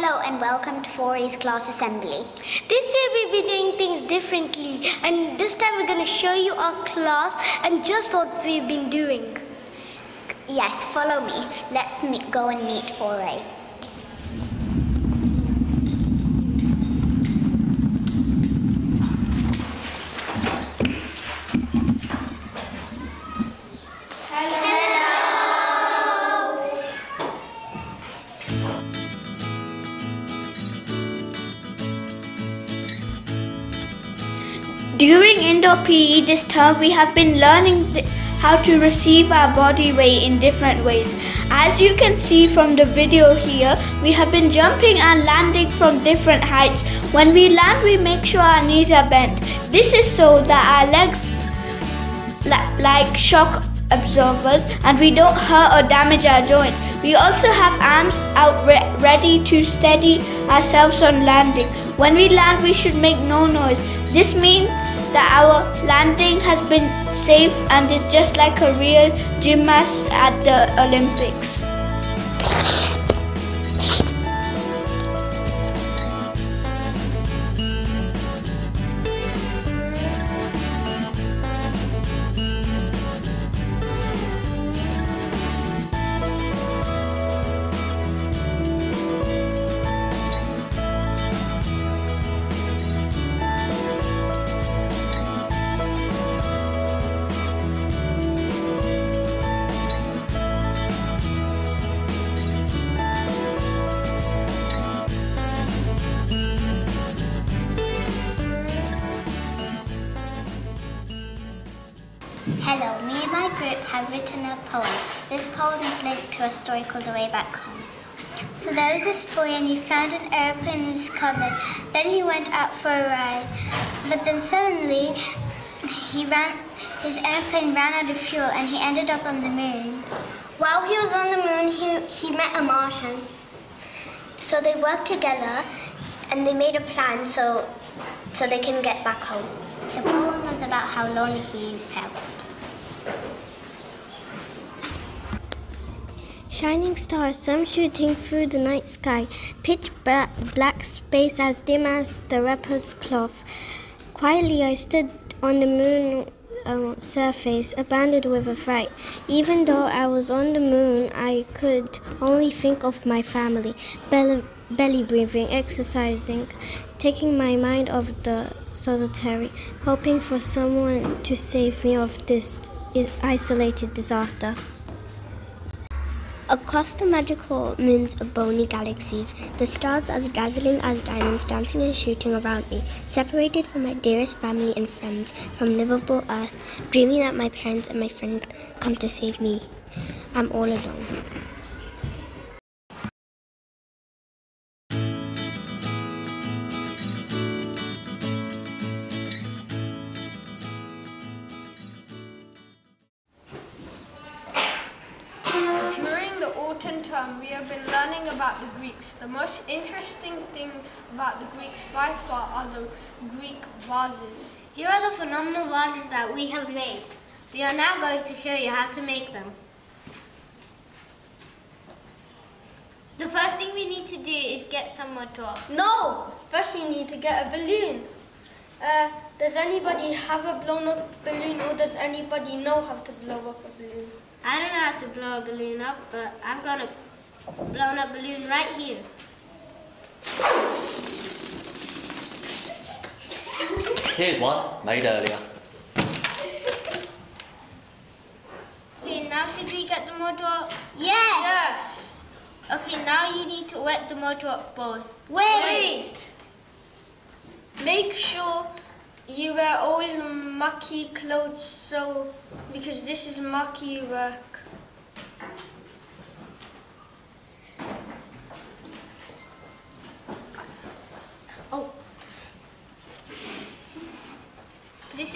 Hello and welcome to 4A's class assembly. This year we'll be doing things differently, and this time we're going to show you our class and just what we've been doing. Yes, follow me. Let's go and meet 4A. During indoor PE this term, we have been learning how to receive our body weight in different ways. As you can see from the video here, we have been jumping and landing from different heights. When we land, we make sure our knees are bent. This is so that our legs like shock absorbers and we don't hurt or damage our joints. We also have arms out ready to steady ourselves on landing. When we land, we should make no noise. This means that our landing has been safe and is just like a real gymnast at the Olympics. Hello, me and my group have written a poem. This poem is linked to a story called The Way Back Home. So there was this boy and he found an airplane in his cupboard. Then he went out for a ride. But then suddenly his airplane ran out of fuel and he ended up on the moon. While he was on the moon, he met a Martian. So they worked together and they made a plan so they can get back home. The poem was about how lonely he felt. Shining stars, some shooting through the night sky, pitch black space as dim as the rapper's cloth. Quietly I stood on the moon surface, abandoned with a fright. Even though I was on the moon, I could only think of my family, belly breathing, exercising, taking my mind off the solitary, hoping for someone to save me of this isolated disaster. Across the magical moons of bony galaxies, the stars as dazzling as diamonds dancing and shooting around me, separated from my dearest family and friends, from livable earth, dreaming that my parents and my friend come to save me. I'm all alone. During the autumn term, we have been learning about the Greeks. The most interesting thing about the Greeks by far are the Greek vases. Here are the phenomenal vases that we have made. We are now going to show you how to make them. The first thing we need to do is get some water. No! First we need to get a balloon. Does anybody have a blown up balloon, or does anybody know how to blow up a balloon? I don't know how to blow a balloon up, but I've got a blown up balloon right here. Here's one, made earlier. Okay, now should we get the motor? Yes! Okay, now you need to wet the motor bowl. Wait! Make sure you wear all mucky clothes, because this is mucky work. Oh. This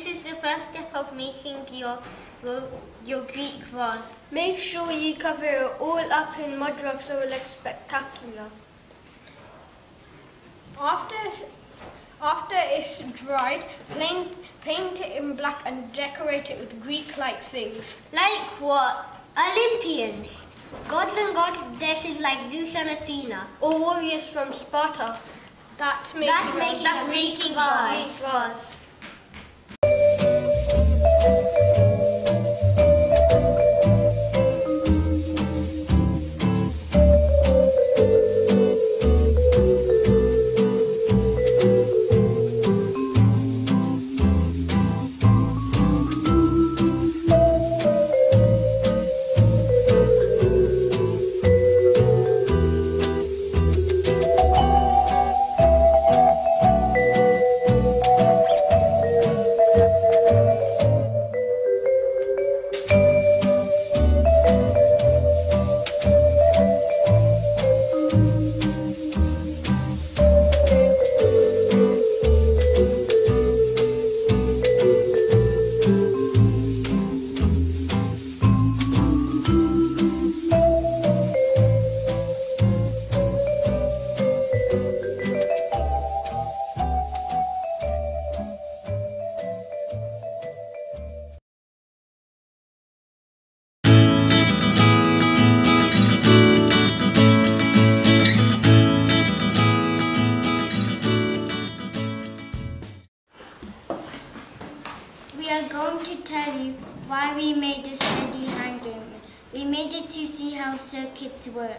is the first step of making your Greek vase. Make sure you cover it all up in mud rock so it looks spectacular. After it's dried, paint it in black and decorate it with Greek-like things. Like what? Olympians. Gods and goddesses like Zeus and Athena. Or warriors from Sparta. That's making a Greek vase. We are going to tell you why we made this steady hand game. We made it to see how circuits work.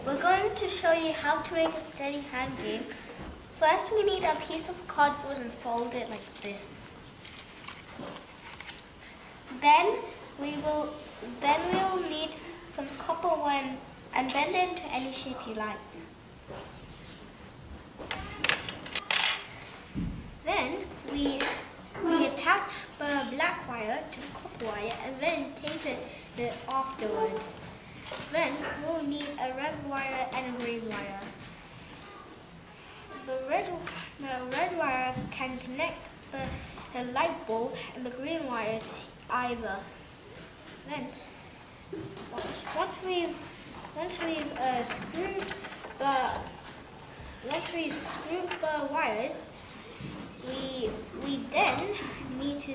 We're going to show you how to make a steady hand game. First, we need a piece of cardboard and fold it like this. Then we will need some copper wire and bend it into any shape you like. Then we attach the black wire to the copper wire and then tape it afterwards. Then we'll need a red wire and a green wire. The red wire can connect the light bulb and the green wire either. Then once we've screwed the wires, we then need to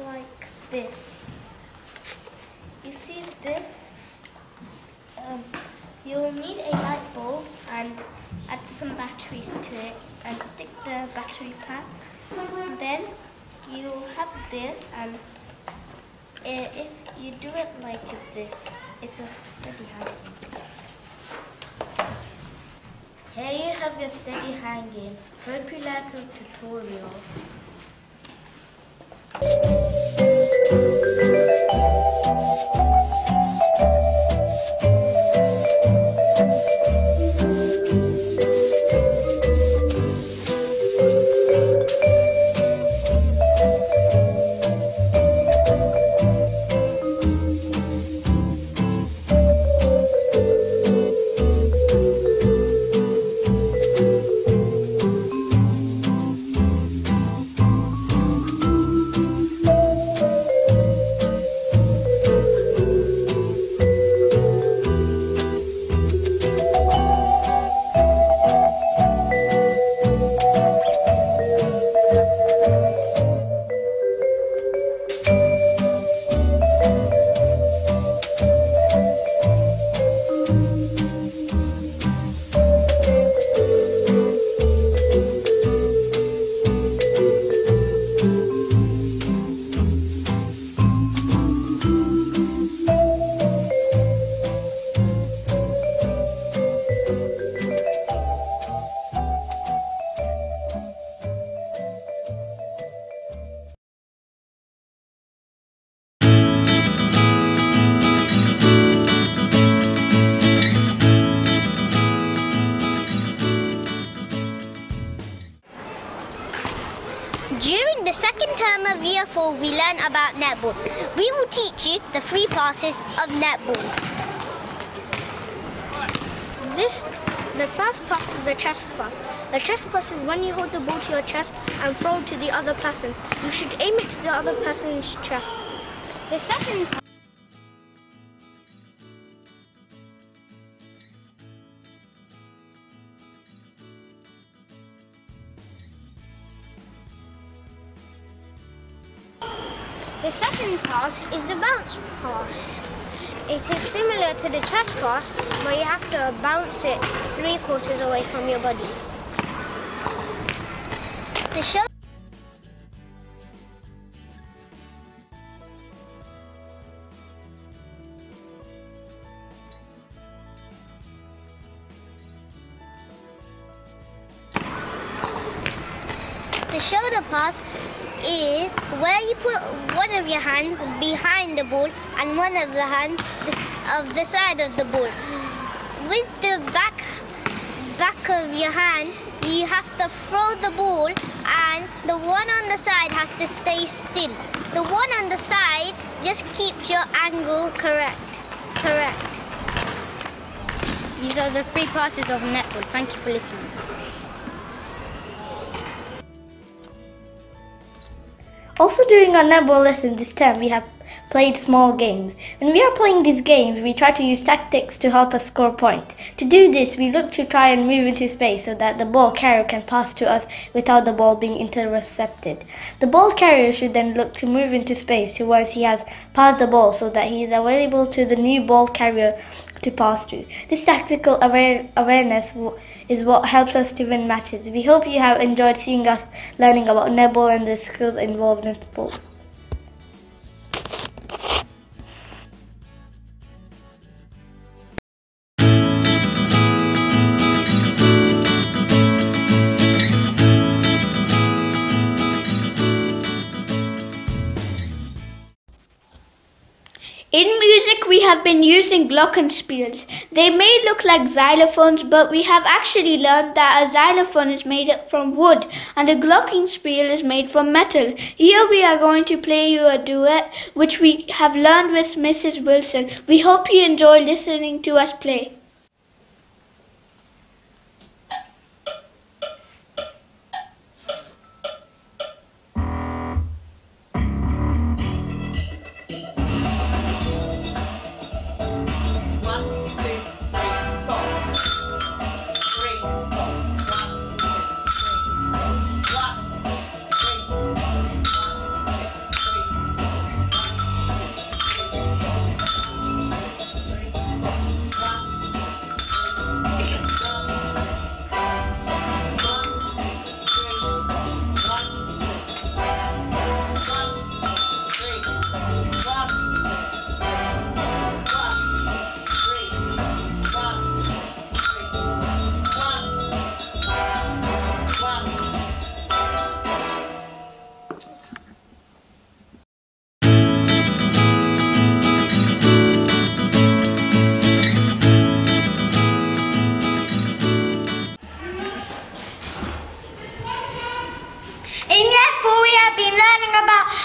like this. You see this? You'll need a light bulb and add some batteries to it and stick the battery pack. Then you'll have this, and if you do it like this, it's a steady hand game. Here you have your steady hand game. Hope you like the tutorial. During the second term of Year 4, we learn about netball. We will teach you the 3 passes of netball. The first pass is the chest pass. The chest pass is when you hold the ball to your chest and throw to the other person. You should aim it to the other person's chest. The second pass is the bounce pass. It is similar to the chest pass, where you have to bounce it 3/4 away from your body. The shoulder pass is where you put one of your hands behind the ball and one of the hands of the side of the ball. With the back of your hand, you have to throw the ball, and the one on the side has to stay still. The one on the side just keeps your angle correct. These are the 3 passes of netball. Thank you for listening. Also during our netball lesson this term, we have played small games. When we are playing these games, we try to use tactics to help us score points. To do this, we look to try and move into space so that the ball carrier can pass to us without the ball being intercepted. The ball carrier should then look to move into space to once he has passed the ball so that he is available to the new ball carrier to pass to. This tactical awareness is what helps us to win matches. We hope you have enjoyed seeing us learning about netball and the skills involved in sport. In music, we have been using glockenspiels. They may look like xylophones, but we have actually learned that a xylophone is made from wood and a glockenspiel is made from metal. Here we are going to play you a duet which we have learned with Mrs. Wilson. We hope you enjoy listening to us play.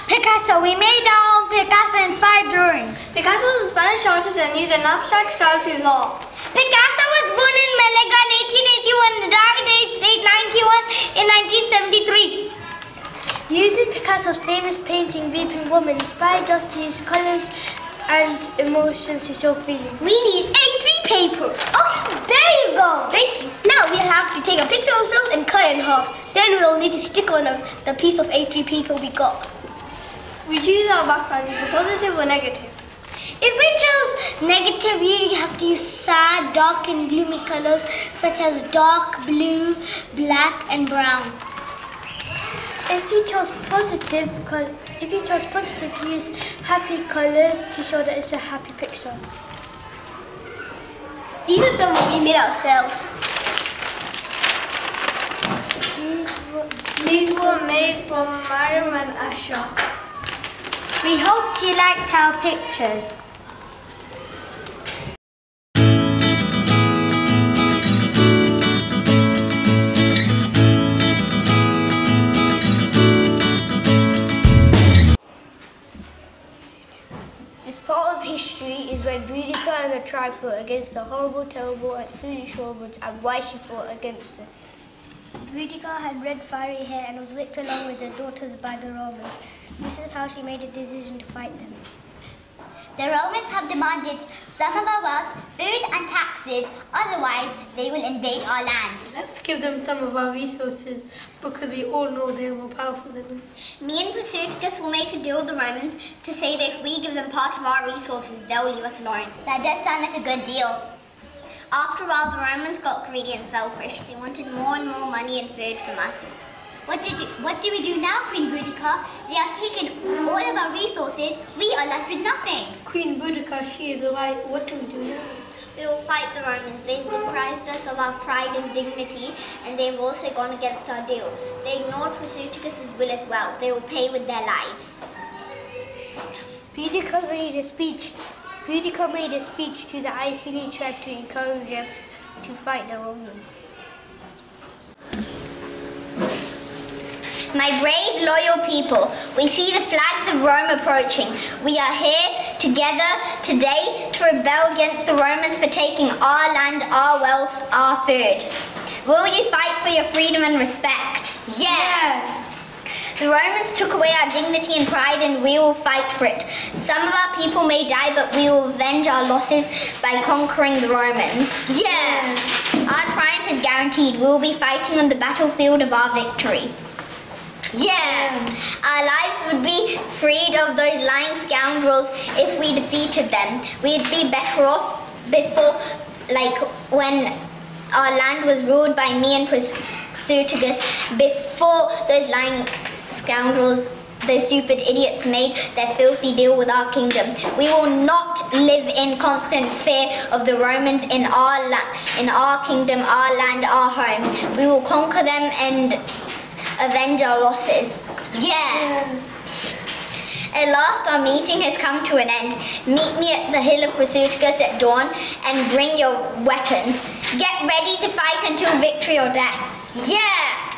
Picasso. We made our own Picasso-inspired drawings. Picasso was a Spanish artist and used an abstract style to his art. Picasso was born in Malaga in 1881 and died aged 891 in 1973. Using Picasso's famous painting Weeping Woman inspired us to use colours and emotions to show feeling. We need A3 paper. Oh, there you go. Thank you. Now we'll have to take a picture of ourselves and cut it in half. Then we'll need to stick on the piece of A3 paper we got. We choose our background, either positive or negative. If we choose negative, you have to use sad, dark and gloomy colors such as dark blue, black and brown. If you chose positive, use happy colors to show that it's a happy picture. These are some we made ourselves. These were made from Mariam and Asha. We hope you liked our pictures. This part of history is when Boudica and her tribe fought against the horrible, terrible and foolish Romans and why she fought against them. Boudica had red fiery hair and was whipped along with her daughters by the Romans. This is how she made a decision to fight them. The Romans have demanded some of our wealth, food and taxes, otherwise they will invade our land. Let's give them some of our resources because we all know they are more powerful than us. Me and Prasutagus will make a deal with the Romans to say that if we give them part of our resources, they'll leave us alone. That does sound like a good deal. After a while, the Romans got greedy and selfish. They wanted more and more money and food from us. What do we do now, Queen Boudica? They have taken all of our resources. We are left with nothing. Queen Boudica, she is right. What do we do now? We will fight the Romans. They've deprived us of our pride and dignity, and they've also gone against our deal. They ignored Prasutagus' will as well. They will pay with their lives. Boudica made a speech to the Iceni tribe to encourage them to fight the Romans. My brave, loyal people, we see the flags of Rome approaching. We are here together today to rebel against the Romans for taking our land, our wealth, our food. Will you fight for your freedom and respect? Yeah! The Romans took away our dignity and pride, and we will fight for it. Some of our people may die, but we will avenge our losses by conquering the Romans. Yeah! Our triumph is guaranteed. We will be fighting on the battlefield of our victory. Yeah! Our lives would be freed of those lying scoundrels if we defeated them. We'd be better off before, like when our land was ruled by me and Prasutagus, before those lying scoundrels, those stupid idiots, made their filthy deal with our kingdom. We will not live in constant fear of the Romans in our kingdom, our land, our homes. We will conquer them and avenge our losses. Yeah! At last our meeting has come to an end. Meet me at the hill of Prasutagus at dawn and bring your weapons. Get ready to fight until victory or death. Yeah!